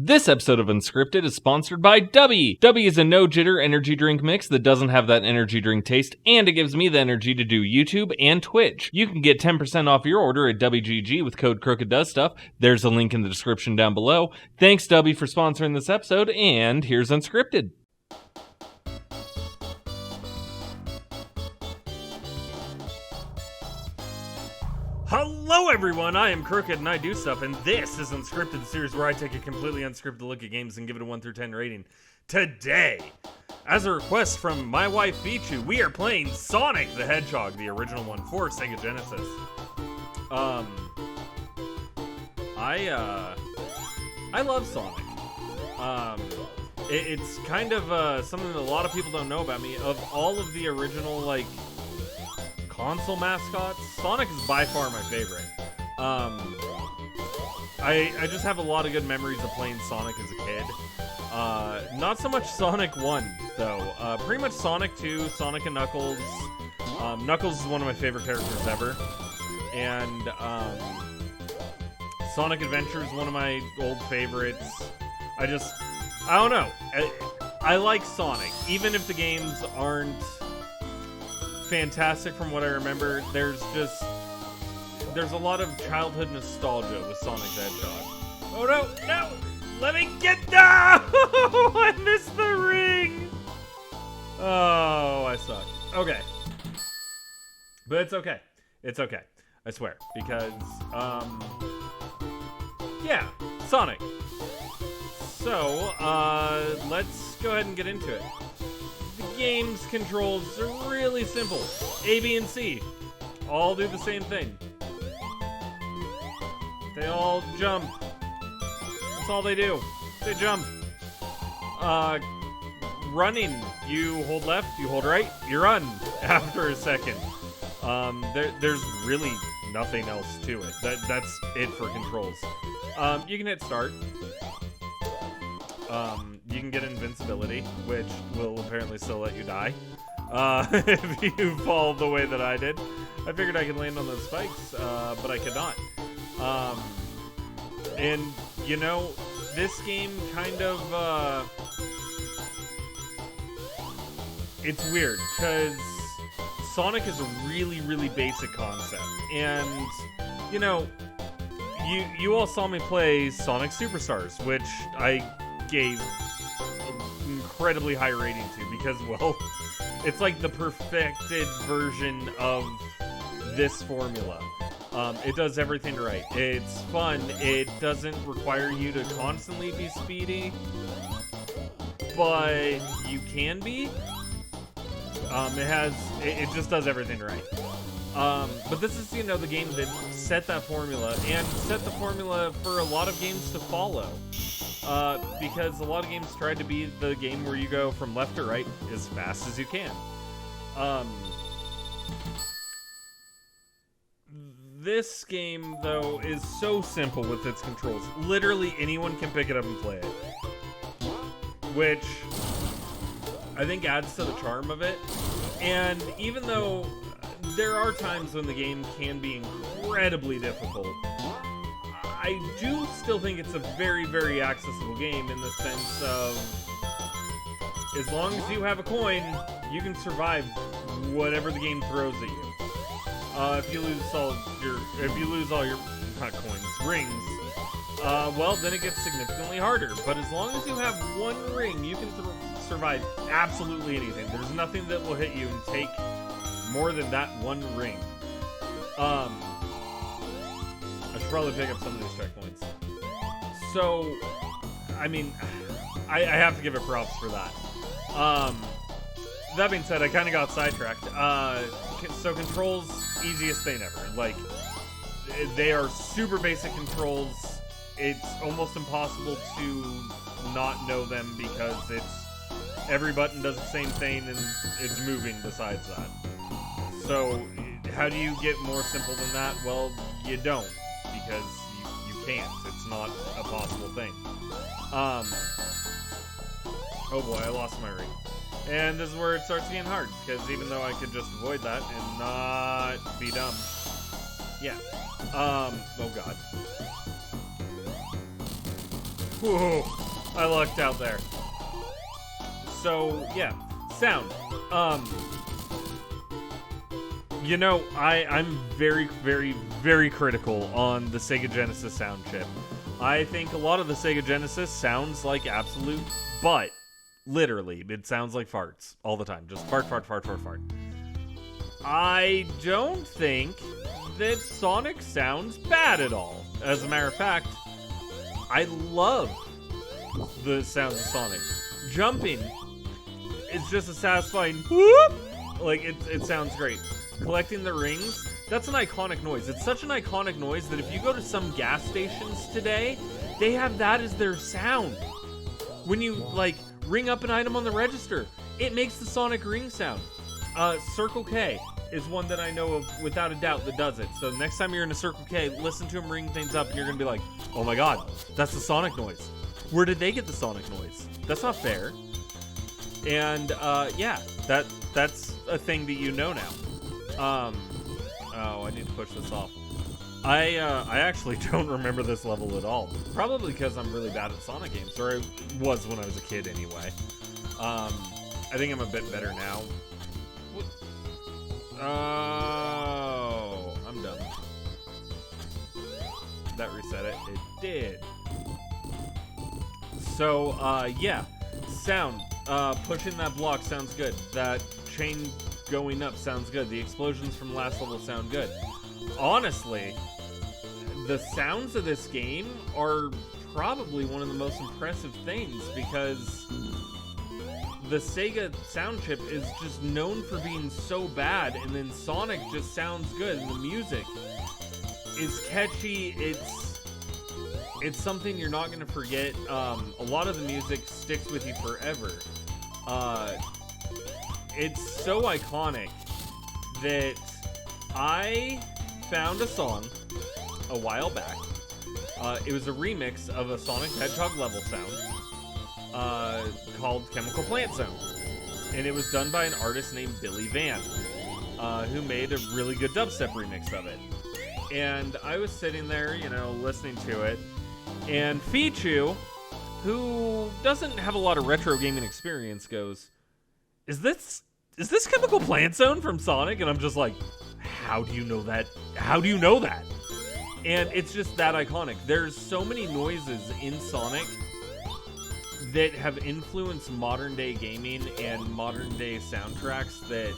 This episode of Unscripted is sponsored by Dubby. Dubby is a no-jitter energy drink mix that doesn't have that energy drink taste, and it gives me the energy to do YouTube and Twitch. You can get 10% off your order at WGG with code Krooked. There's a link in the description down below. Thanks, Dubby, for sponsoring this episode, and here's Unscripted. Hello everyone, I am Krooked and I do stuff, and this is Unscripted, the series where I take a completely unscripted look at games and give it a 1 through 10 rating. Today, as a request from my wife Pichu, we are playing Sonic the Hedgehog, the original one for Sega Genesis. I love Sonic. It's kind of something that a lot of people don't know about me. Of all of the original, console mascots, Sonic is by far my favorite. I just have a lot of good memories of playing Sonic as a kid. Not so much Sonic 1, though. Pretty much Sonic 2, Sonic and Knuckles. Knuckles is one of my favorite characters ever. And Sonic Adventure is one of my old favorites. I don't know. I like Sonic. Even if the games aren't fantastic from what I remember, there's a lot of childhood nostalgia with Sonic the Hedgehog. Oh no, let me get down! I missed the ring! Oh, I suck. Okay. But it's okay. It's okay. I swear. Because, yeah, Sonic. So, let's go ahead and get into it. The game's controls are really simple. A, B, and C all do the same thing. They all jump. That's all they do. They jump. Running. You hold left, you hold right, you run after a second. There's really nothing else to it. That's it for controls. You can hit start. You can get invincibility, which will apparently still let you die. If you fall the way that I did. I figured I could land on those spikes, but I could not. And, you know, this game kind of, it's weird, because Sonic is a really, really basic concept. And, you know, you all saw me play Sonic Superstars, which I gave incredibly high rating to because, well, it's like the perfected version of this formula. It does everything right. It's fun. It doesn't require you to constantly be speedy, but you can be. It just does everything right. But this is, you know, the game that set that formula and set the formula for a lot of games to follow. Because a lot of games tried to be the game where you go from left to right as fast as you can. This game, though, is so simple with its controls. Literally anyone can pick it up and play it. Which I think adds to the charm of it. And even though there are times when the game can be incredibly difficult, I do still think it's a very, very accessible game in the sense of as long as you have a coin, you can survive whatever the game throws at you. If you lose all your not coins, rings, well, then it gets significantly harder. But as long as you have one ring, you can survive absolutely anything. There's nothing that will hit you and take more than that one ring. I should probably pick up some of these checkpoints. So, I mean, I have to give it props for that. That being said, I kind of got sidetracked. So controls, easiest thing ever. Like, they are super basic controls. It's almost impossible to not know them because every button does the same thing and it's moving besides that. So, how do you get more simple than that? Well, you don't, because you can't. It's not a possible thing. Oh boy, I lost my ring. And this is where it starts getting hard, because even though I could just avoid that and not be dumb. Yeah. Oh god. Whoa, I lucked out there. So, yeah, sound. You know, I'm very, very, very critical on the Sega Genesis sound chip. I think a lot of the Sega Genesis sounds like absolute butt. Literally, it sounds like farts all the time. Just fart, fart, fart, fart, fart. I don't think that Sonic sounds bad at all. As a matter of fact, I love the sounds of Sonic. Jumping is just a satisfying whoop. Like, it sounds great. Collecting the rings, that's an iconic noise. It's such an iconic noise that if you go to some gas stations today, they have that as their sound. When you, like, ring up an item on the register, it makes the Sonic ring sound. Circle K is one that I know of without a doubt that does it. So next time you're in a Circle K, listen to them ring things up and you're gonna be like, oh my god, that's the Sonic noise. Where did they get the Sonic noise? That's not fair. And yeah, that's a thing that you know now. Oh, I need to push this off. I actually don't remember this level at all. Probably because I'm really bad at Sonic games, or I was when I was a kid anyway. I think I'm a bit better now. Oh, I'm dumb. That reset it. It did. So, yeah. Sound. Pushing that block sounds good. That chain going up sounds good. The explosions from the last level sound good. Honestly, the sounds of this game are probably one of the most impressive things because the Sega sound chip is just known for being so bad, and then Sonic just sounds good, and the music is catchy. It's something you're not going to forget. A lot of the music sticks with you forever. It's so iconic that I found a song a while back. It was a remix of a Sonic the Hedgehog level sound called Chemical Plant Zone. And it was done by an artist named Billy Van, who made a really good dubstep remix of it. And I was sitting there, you know, listening to it, and Fichu, who doesn't have a lot of retro gaming experience, goes, Is this Chemical Plant Zone from Sonic? And I'm just like, how do you know that? How do you know that? And it's just that iconic. There's so many noises in Sonic that have influenced modern day gaming and modern day soundtracks that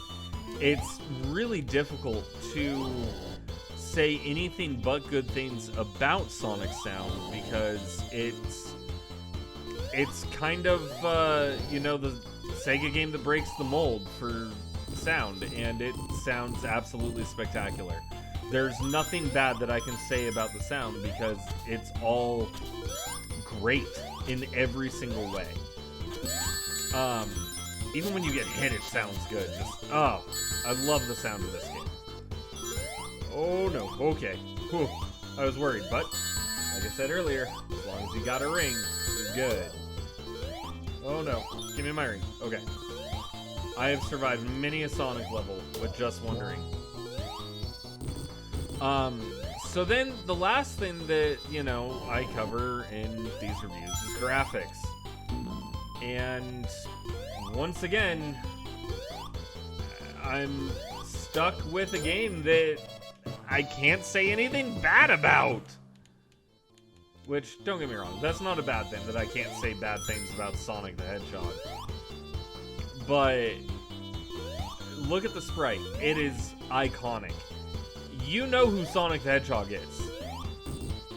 it's really difficult to say anything but good things about Sonic sound because it's kind of, you know, the Sega game that breaks the mold for sound, and it sounds absolutely spectacular. There's nothing bad that I can say about the sound because it's all great in every single way. Even when you get hit, it sounds good. I love the sound of this game. Oh no, okay. Whew. I was worried, but like I said earlier, as long as you got a ring, you're good. Oh no, give me my ring. Okay. I have survived many a Sonic level with just one ring. So then the last thing that, you know, I cover in these reviews is graphics. And once again, I'm stuck with a game that I can't say anything bad about. Which, don't get me wrong, that's not a bad thing that I can't say bad things about Sonic the Hedgehog. But look at the sprite. It is iconic. You know who Sonic the Hedgehog is.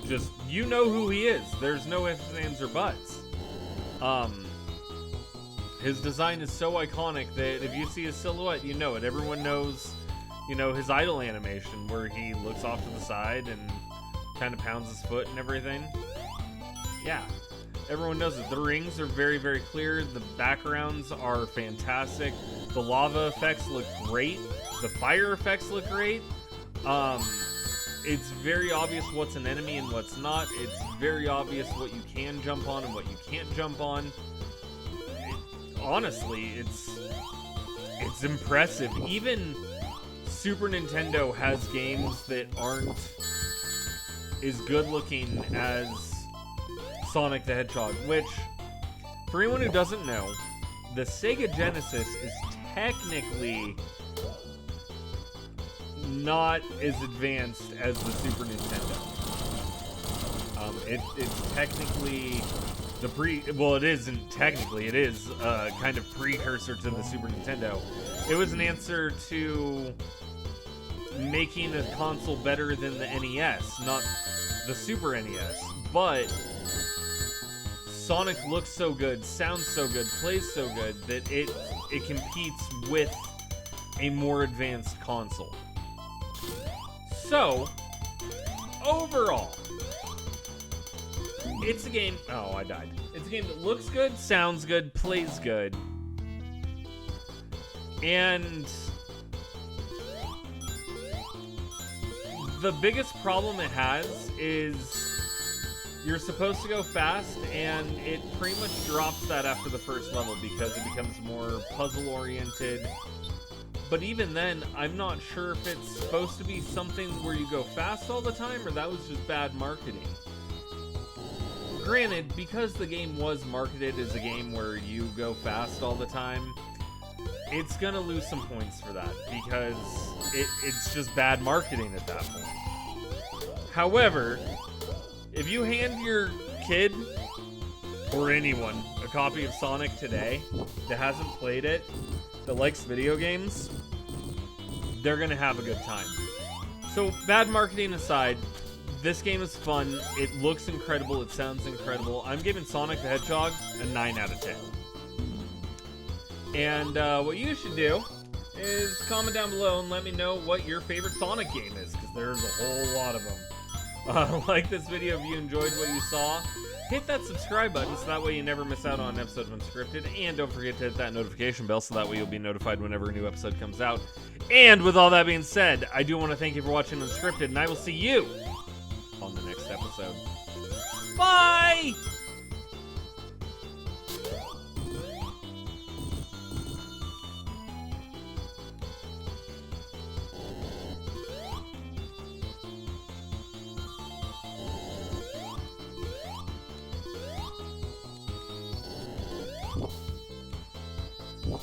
Just, you know who he is. There's no ifs, ands, or buts. His design is so iconic that if you see his silhouette, you know it. Everyone knows, you know, his idle animation where he looks off to the side and kind of pounds his foot and everything. Yeah, everyone knows it. The rings are very, very clear. The backgrounds are fantastic. The lava effects look great. The fire effects look great. It's very obvious what's an enemy and what's not. It's very obvious what you can jump on and what you can't jump on. Honestly, it's impressive. Even Super Nintendo has games that aren't as good looking as Sonic the Hedgehog, which, for anyone who doesn't know, the Sega Genesis is technically not as advanced as the Super Nintendo. It's technically it isn't technically, it is kind of precursor to the Super Nintendo. It was an answer to making a console better than the NES, not the Super NES, but Sonic looks so good, sounds so good, plays so good that it competes with a more advanced console. So, overall, it's a game... Oh, I died. It's a game that looks good, sounds good, plays good. And the biggest problem it has is you're supposed to go fast, and it pretty much drops that after the first level because it becomes more puzzle-oriented. But even then, I'm not sure if it's supposed to be something where you go fast all the time, or that was just bad marketing. Granted, because the game was marketed as a game where you go fast all the time, it's gonna lose some points for that, because it's just bad marketing at that point. However, if you hand your kid, or anyone, a copy of Sonic today that hasn't played it, that likes video games, they're gonna have a good time. So, bad marketing aside, this game is fun, it looks incredible, it sounds incredible. I'm giving Sonic the Hedgehog a 9 out of 10. And what you should do is comment down below and let me know what your favorite Sonic game is, because there's a whole lot of them. Like this video if you enjoyed what you saw. Hit that subscribe button so that way you never miss out on an episode of Unscripted. And don't forget to hit that notification bell so that way you'll be notified whenever a new episode comes out. And with all that being said, I do want to thank you for watching Unscripted, and I will see you on the next episode. Bye! What?